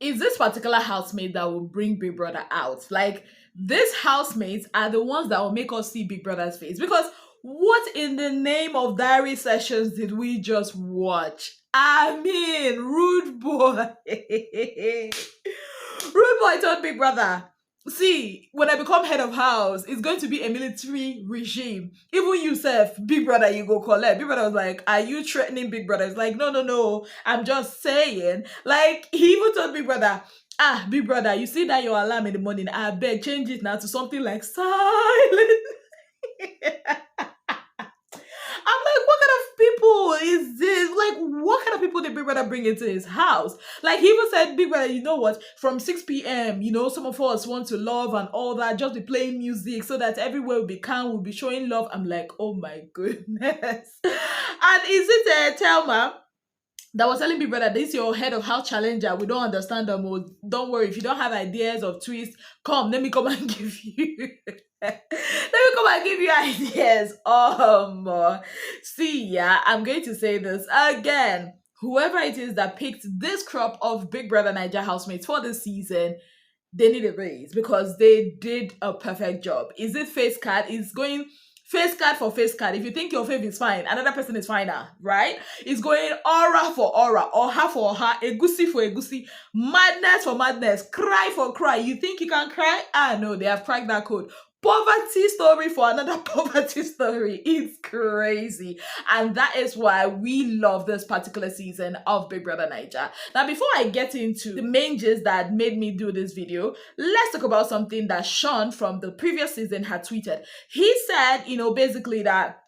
is this particular housemate that will bring Big Brother out. Like, these housemates are the ones that will make us see Big Brother's face. Because what in the name of diary sessions did we just watch? I mean, Rude Boy. Rude Boy told Big Brother, see, when I become head of house, it's going to be a military regime. Even you, Seth, Big Brother, you go collect. Big Brother was like, are you threatening Big Brother? It's like, no, no, no. I'm just saying. Like, he even told Big Brother, ah, Big Brother, you see that your alarm in the morning? I beg, change it now to something like silent. I'm like, what kind of people is this? Like, what kind of people did Big Brother bring into his house? Like, he even said, Big Brother, you know what? From 6 p.m., some of us want to love and all that, just be playing music so that everywhere will be calm, we'll be showing love. I'm like, oh my goodness. And is it Telma that was telling Big Brother, this is your head of house challenger. We don't understand them. Oh, don't worry. If you don't have ideas of twists, come. Let me come and give you. Let me come and give you ideas. See, yeah, I'm going to say this again. Whoever it is that picked this crop of Big Brother Bbnaija housemates for this season, they need a raise because they did a perfect job. Is it face card? Is going face card for face card. If you think your fave is fine, another person is finer, right? It's going aura for aura, oha for oha, egusi for egusi, madness for madness, cry for cry. You think you can cry? Ah, no, they have cracked that code. Poverty story for another poverty story. It's crazy. And that is why we love this particular season of Big Brother Bbnaija. Now, before I get into the main gist that made me do this video, let's talk about something that Sean from the previous season had tweeted. He said, basically that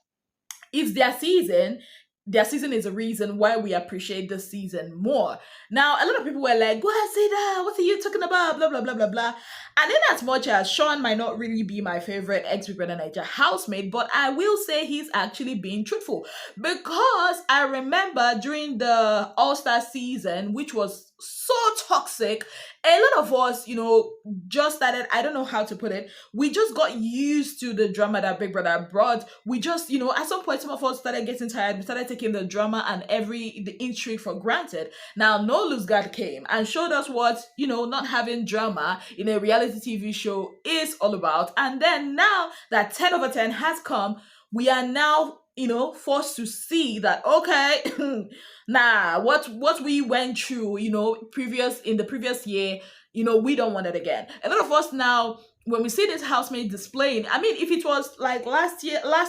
it's their season is a reason why we appreciate this season more. Now, a lot of people were like, what, say that? What are you talking about? Blah, blah, blah, blah, blah. And in as much as Sean might not really be my favorite ex-Big Brother Bbnaija housemate, but I will say he's actually being truthful. Because I remember during the All-Star season, which was so toxic, a lot of us, just started, I don't know how to put it, we just got used to the drama that Big Brother brought. We just, at some point, some of us started getting tired. We started taking the drama and the intrigue for granted. Now, No Lose God came and showed us what, not having drama in a reality TV show is all about. And then now that 10 over 10 has come, we are now forced to see that, okay, nah, what we went through, in the previous year, we don't want it again. A lot of us now, when we see this housemate displaying, I mean, if it was like last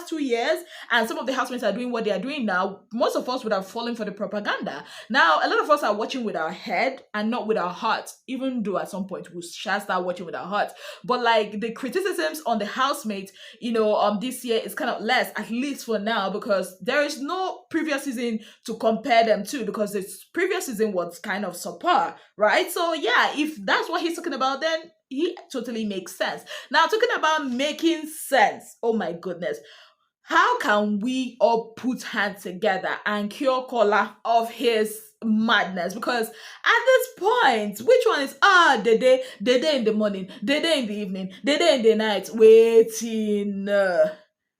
2 years, and some of the housemates are doing what they are doing now, most of us would have fallen for the propaganda. Now, a lot of us are watching with our head and not with our hearts, even though at some point we shall start watching with our hearts. But like the criticisms on the housemate, this year is kind of less, at least for now, because there is no previous season to compare them to, because this previous season was kind of subpar, right? So yeah, if that's what he's talking about, then he totally makes sense. Now, talking about making sense, oh my goodness, how can we all put hands together and cure Kola of his madness? Because at this point, which one is the day in the morning, the day in the evening, the day in the night, waiting.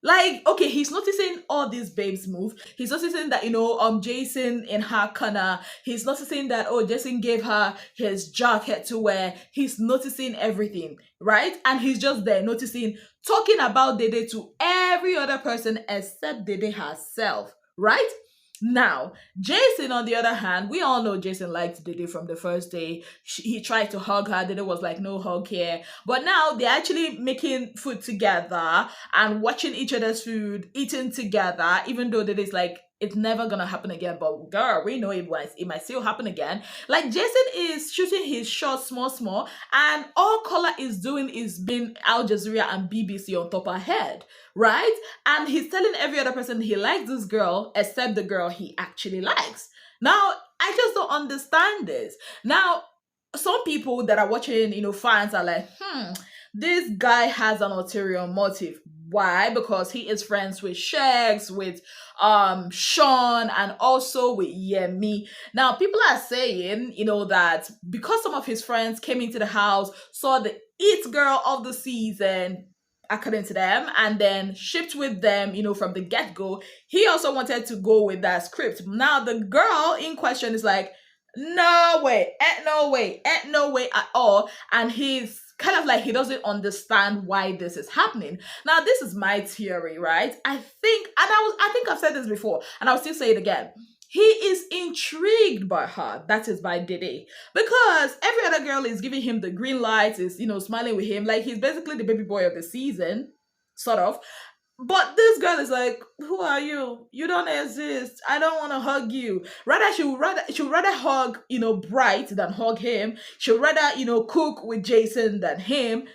Like, okay, he's noticing all these babes move. He's noticing that, Jason in her corner. He's noticing that, Jason gave her his jacket to wear. He's noticing everything, right? And he's just there noticing, talking about Dede to every other person except Dede herself, right? Now, Jason, on the other hand, we all know Jason liked Dede from the first day. He tried to hug her. Dede was like, no hug here. But now they're actually making food together and watching each other's food, eating together, even though Dede's like, it's never gonna happen again. But girl, we know it might still happen again. Like, Jason is shooting his shot small, and all Kola is doing is being Al Jazeera and BBC on top of her head, right? And he's telling every other person he likes this girl except the girl he actually likes. Now, I just don't understand this. Now, some people that are watching, fans are like, this guy has an ulterior motive. Why? Because he is friends with Shex, with Sean, and also with Yemi. Now, people are saying, that because some of his friends came into the house, saw the it girl of the season, according to them, and then shipped with them, from the get-go, he also wanted to go with that script. Now, the girl in question is like, No way, no way, no way at all. And he's kind of like he doesn't understand why this is happening. Now, this is my theory, right? I think I've said this before, and I'll still say it again. He is intrigued by her. That is by Diddy. Because every other girl is giving him the green lights, is, smiling with him. Like he's basically the baby boy of the season, sort of. But this girl is like, who are you? You don't exist. I don't want to hug you. Rather, she would rather hug, Bright than hug him. She would rather, cook with Jason than him.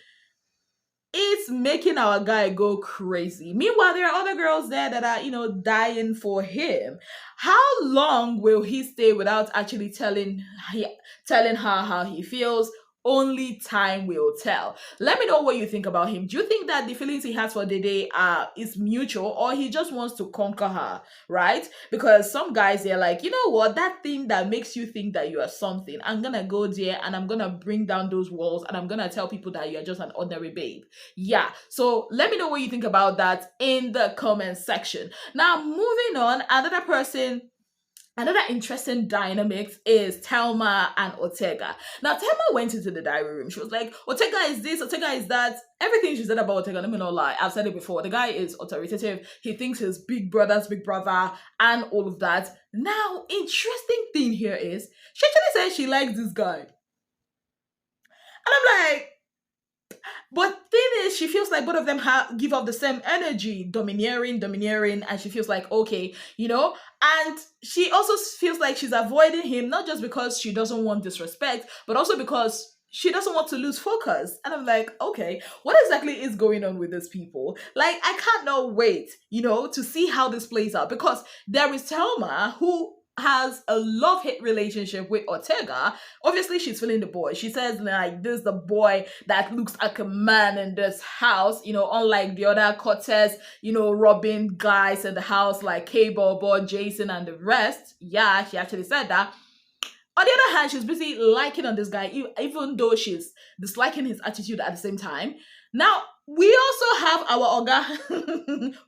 It's making our guy go crazy. Meanwhile, there are other girls there that are, dying for him. How long will he stay without actually telling her how he feels? Only time will tell. Let me know what you think about him. Do you think that the feelings he has for Dede is mutual, or he just wants to conquer her, right? Because some guys, they're like, you know what, that thing that makes you think that you are something, I'm gonna go there and I'm gonna bring down those walls and I'm gonna tell people that you're just an ordinary babe. Yeah, so let me know what you think about that in the comment section. Now, moving on, another interesting dynamics is Telma and Ortega. Now, Telma went into the diary room. She was like, Ortega is this, Ortega is that. Everything she said about Ortega, let me not lie. I've said it before. The guy is authoritative. He thinks he's big brother's big brother and all of that. Now, interesting thing here is, she actually said she likes this guy. And I'm like, but thing is, she feels like both of them give off the same energy, domineering, and she feels like, okay, and she also feels like she's avoiding him, not just because she doesn't want disrespect, but also because she doesn't want to lose focus. And I'm like, okay, what exactly is going on with these people? Like, I can't not wait, to see how this plays out, because there is Telma who has a love-hate relationship with Ortega. Obviously, she's feeling the boy. She says, like, this is the boy that looks like a man in this house, unlike the other Cortez, robbing guys in the house like K-Bobo, Jason, and the rest. Yeah, she actually said that. On the other hand, she's busy liking on this guy, even though she's disliking his attitude at the same time. Now, we also have our Oga,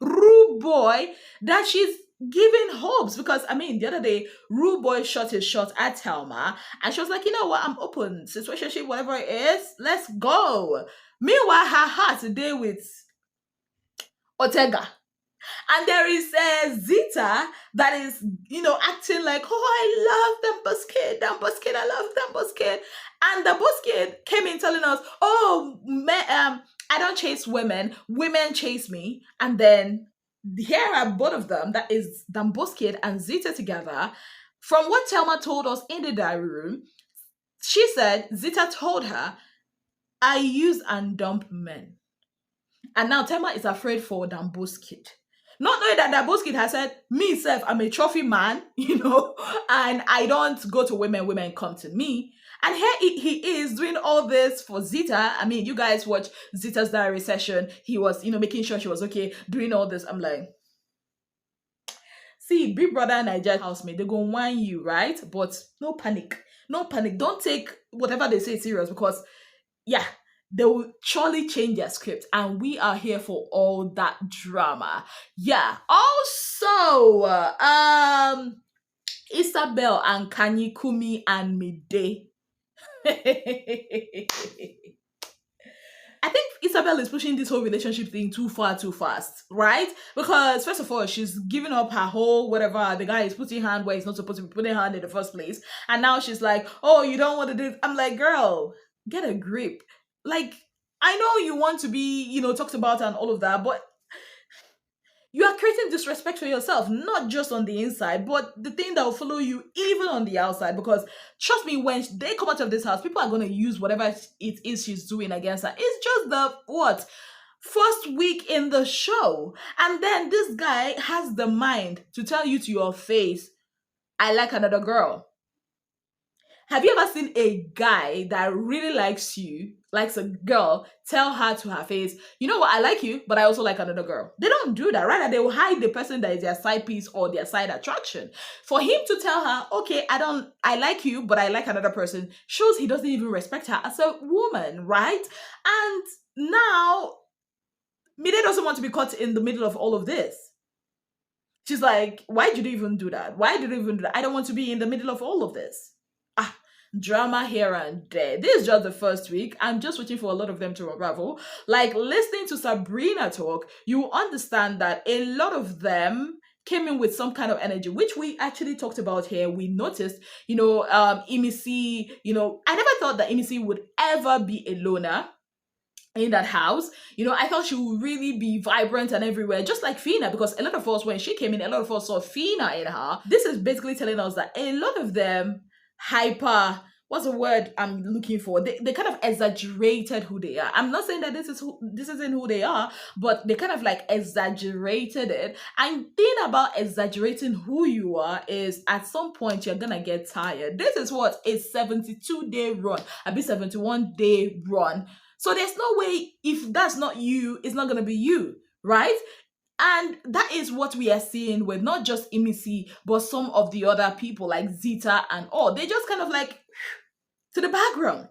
Rooboy, that she's giving hopes, because the other day Rooboy shot his shot at Telma and she was like, you know what, I'm open, situationship, whatever it is, let's go. Meanwhile, her heart today with Ortega. And there is Zita that is, acting like, oh, I love them Busquet, I love them Busquet. And the Busquet came in telling us, oh, I don't chase women chase me. And then here are both of them, that is Damboskid and Zita together. From what Telma told us in the diary room, she said Zita told her, I use and dump men. And now Telma is afraid for Damboskid. Not knowing that Damboskid has said, me self, I'm a trophy man, and I don't go to women come to me. And here he is doing all this for Zita. You guys watch Zita's diary session. He was, making sure she was okay, doing all this. I'm like, see, Big Brother Niger housemate, they go whine you, right? But no panic. No panic. Don't take whatever they say serious, because, yeah, they will surely change their script. And we are here for all that drama. Yeah. Also, Isabel and Kanye, Kumi and Mide. I think Isabel is pushing this whole relationship thing too far, too fast, right? Because first of all, she's giving up her whole whatever. The guy is putting hand where he's not supposed to be putting hand in the first place. And now she's like, oh, you don't want to do this. I'm like, girl, get a grip. Like, I know you want to be, talked about and all of that, but you are creating disrespect for yourself, not just on the inside, but the thing that will follow you even on the outside. Because trust me, when they come out of this house, people are going to use whatever it is she's doing against her. It's just the first week in the show. And then this guy has the mind to tell you to your face, I like another girl. Have you ever seen a guy that really likes a girl, tell her to her face, you know what, I like you, but I also like another girl? They don't do that. Rather, they will hide the person that is their side piece or their side attraction. For him to tell her, okay, I like you, but I like another person, shows he doesn't even respect her as a woman, right? And now, Mide doesn't want to be caught in the middle of all of this. She's like, why did you even do that? Why did you even do that? I don't want to be in the middle of all of this. drama here and there. This is just the first week. I'm just waiting for a lot of them to unravel. Like listening to Sabrina talk, you understand that a lot of them came in with some kind of energy, which we actually talked about here. We noticed, Emisi, I never thought that Emisi would ever be a loner in that house. I thought she would really be vibrant and everywhere, just like Fina, because a lot of us, when she came in, a lot of us saw Fina in her. This is basically telling us that a lot of them hyper, what's the word I'm looking for? They kind of exaggerated who they are. I'm not saying that this isn't who they are, but they kind of like exaggerated it. And thing about exaggerating who you are is at some point you're gonna get tired. This is what a 72-day run, a 71-day run. So there's no way, if that's not you, it's not gonna be you, right? And that is what we are seeing with not just Emisi, but some of the other people like Zita and all. They just kind of like to the background.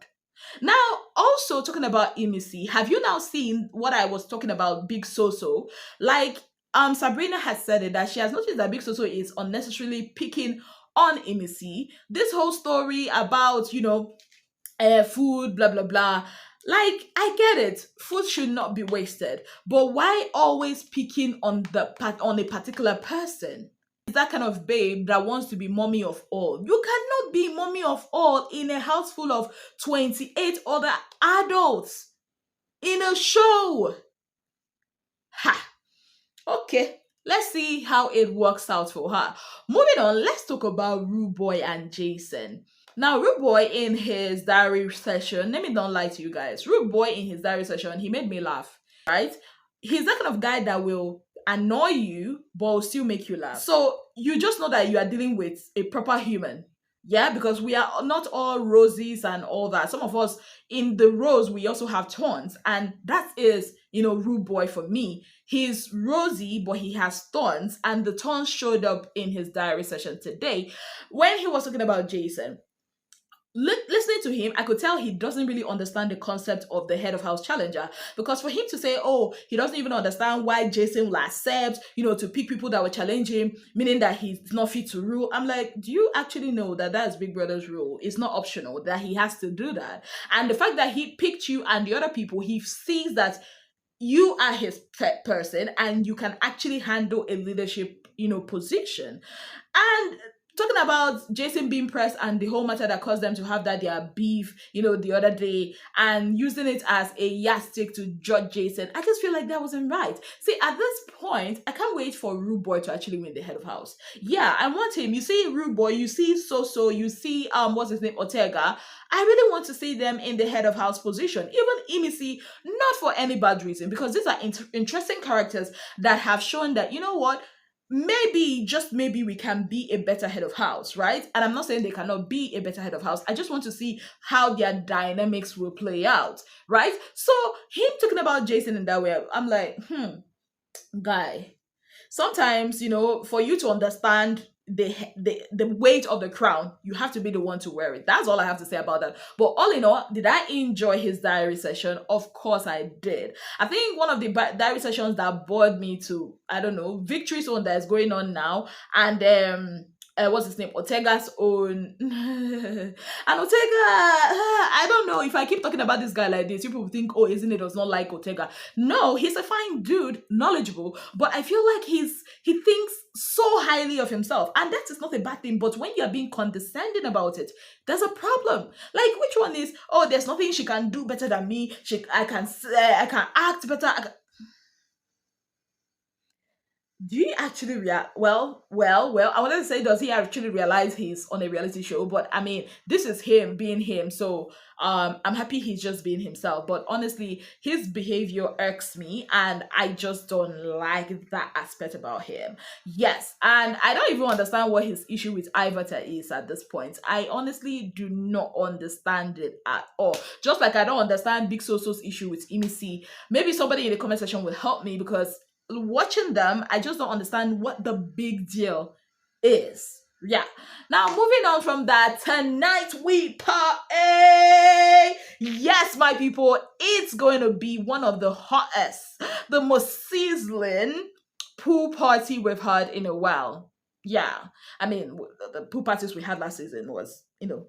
Now, also talking about Emisi, have you now seen what I was talking about, Big Soso? Like, Sabrina has said it, that she has noticed that Big Soso is unnecessarily picking on Emisi. This whole story about, food, blah, blah, blah. Like, I get it. Food should not be wasted. But why always picking on a particular person? Is that kind of babe that wants to be mommy of all. You cannot be mommy of all in a house full of 28 other adults in a show. Ha! Okay. Let's see how it works out for her. Moving on, let's talk about Rooboy and Jason. Now, Rooboy in his diary session, let me not lie to you guys. Rooboy in his diary session, he made me laugh, right? He's that kind of guy that will annoy you, but will still make you laugh. So you just know that you are dealing with a proper human. Yeah, because we are not all roses and all that. Some of us in the rose, we also have thorns. And that is, Rooboy for me. He's rosy, but he has thorns. And the thorns showed up in his diary session today when he was talking about Jason. Listening to him, I could tell he doesn't really understand the concept of the head of house challenger, because for him to say, oh, he doesn't even understand why Jason will accept, to pick people that will challenge him, meaning that he's not fit to rule. I'm like, do you actually know that that's Big Brother's rule? It's not optional, that he has to do that. And the fact that he picked you and the other people, he sees that you are his pet person and you can actually handle a leadership, position. And talking about Jason being pressed and the whole matter that caused them to have their beef, the other day, and using it as a yardstick to judge Jason, I just feel like that wasn't right. See, at this point, I can't wait for Rooboy to actually win the head of house. Yeah, I want him. You see Rooboy, you see Soso, you see what's his name, Ortega. I really want to see them in the head of house position. Even Emisi, not for any bad reason, because these are interesting characters that have shown that, maybe, just maybe, we can be a better head of house, right? And I'm not saying they cannot be a better head of house. I just want to see how their dynamics will play out, right? So him talking about Jason in that way, I'm like, guy, sometimes, for you to understand the weight of the crown, you have to be the one to wear it. That's all I have to say about that. But all in all, did I enjoy his diary session? Of course I did. I think one of the diary sessions that bored me to, I don't know, Victory's own that is going on now, and what's his name, Ortega's own. And Ortega, I don't know, if I keep talking about this guy like this, people will think, oh, isn't it does not like Ortega. No, he's a fine dude, knowledgeable, but I feel like he thinks so highly of himself, and that is not a bad thing. But when you're being condescending about it, there's a problem. Like, which one is, oh, there's nothing she can do better than me, I can act better. Do you actually well, I wanted to say, does he actually realize he's on a reality show? But I mean, this is him being him, so I'm happy he's just being himself. But honestly, his behavior irks me, and I just don't like that aspect about him. Yes, and I don't even understand what his issue with Ivata is at this point. I honestly do not understand it at all. Just like I don't understand Big Soso's issue with Emisi. Maybe somebody in the comment section will help me, because watching them, I just don't understand what the big deal is. Yeah. Now, moving on from that, tonight we party. Yes, my people, it's going to be one of the hottest, the most sizzling pool party we've had in a while. Yeah. I mean, the pool parties we had last season was,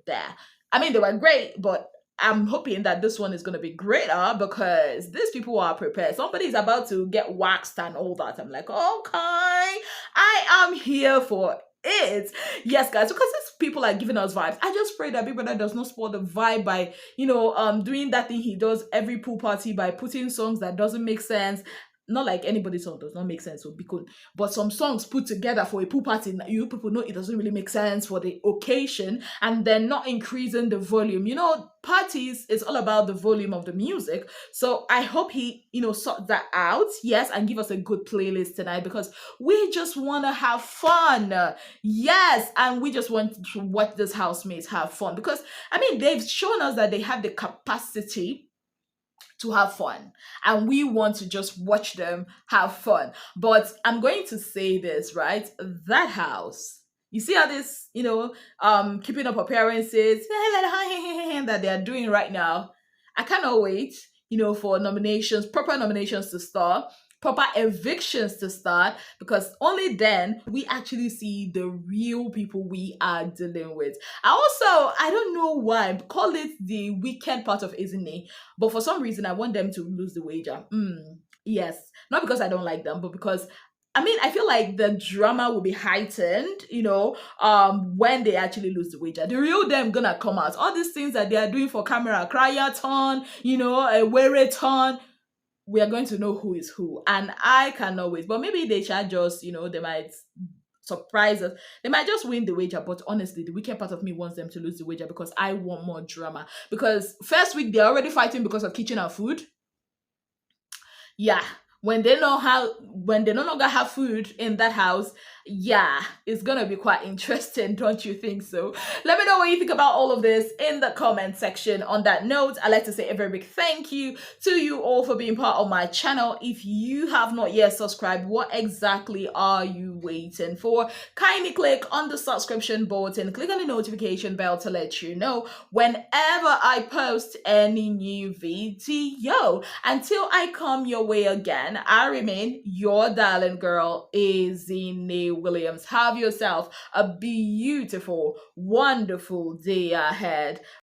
there. I mean, they were great, but I'm hoping that this one is going to be greater because these people are prepared. Somebody's about to get waxed and all that. I'm like, okay, I am here for it. Yes, guys, because these people are giving us vibes. I just pray that Big Brother does not spoil the vibe by, doing that thing he does every pool party by putting songs that doesn't make sense. Not like anybody's song does not make sense, so be cool. But some songs put together for a pool party, you people know it doesn't really make sense for the occasion, and then not increasing the volume. Parties is all about the volume of the music. So I hope he, sort that out, yes, and give us a good playlist tonight because we just want to have fun. Yes, and we just want to watch this housemates have fun because I mean they've shown us that they have the capacity to have fun and we want to just watch them have fun. But I'm going to say this, right? That house, you see how this, keeping up appearances that they are doing right now. I cannot wait, for nominations, proper nominations to start, proper evictions to start, because only then we actually see the real people we are dealing with. I don't know why, call it the weekend part of Izine, but for some reason I want them to lose the wager. Yes, not because I don't like them, but because I mean, I feel like the drama will be heightened, when they actually lose the wager. The real them gonna come out. All these things that they are doing for camera, cryathon, a wearathon, we are going to know who is who. And I cannot wait. But maybe they shall just, they might surprise us. They might just win the wager. But honestly, the wicked part of me wants them to lose the wager because I want more drama. Because first week, they're already fighting because of kitchen and food. Yeah, when they no longer have food in that house, yeah, it's gonna be quite interesting, don't you think so? Let me know what you think about all of this in the comment section. On that note, I'd like to say a very big thank you to you all for being part of my channel. If you have not yet subscribed, what exactly are you waiting for? Kindly click on the subscription button, click on the notification bell to let you know whenever I post any new video. Until I come your way again, I remain your darling girl, Ezinnemwilliams. Have yourself a beautiful, wonderful day ahead.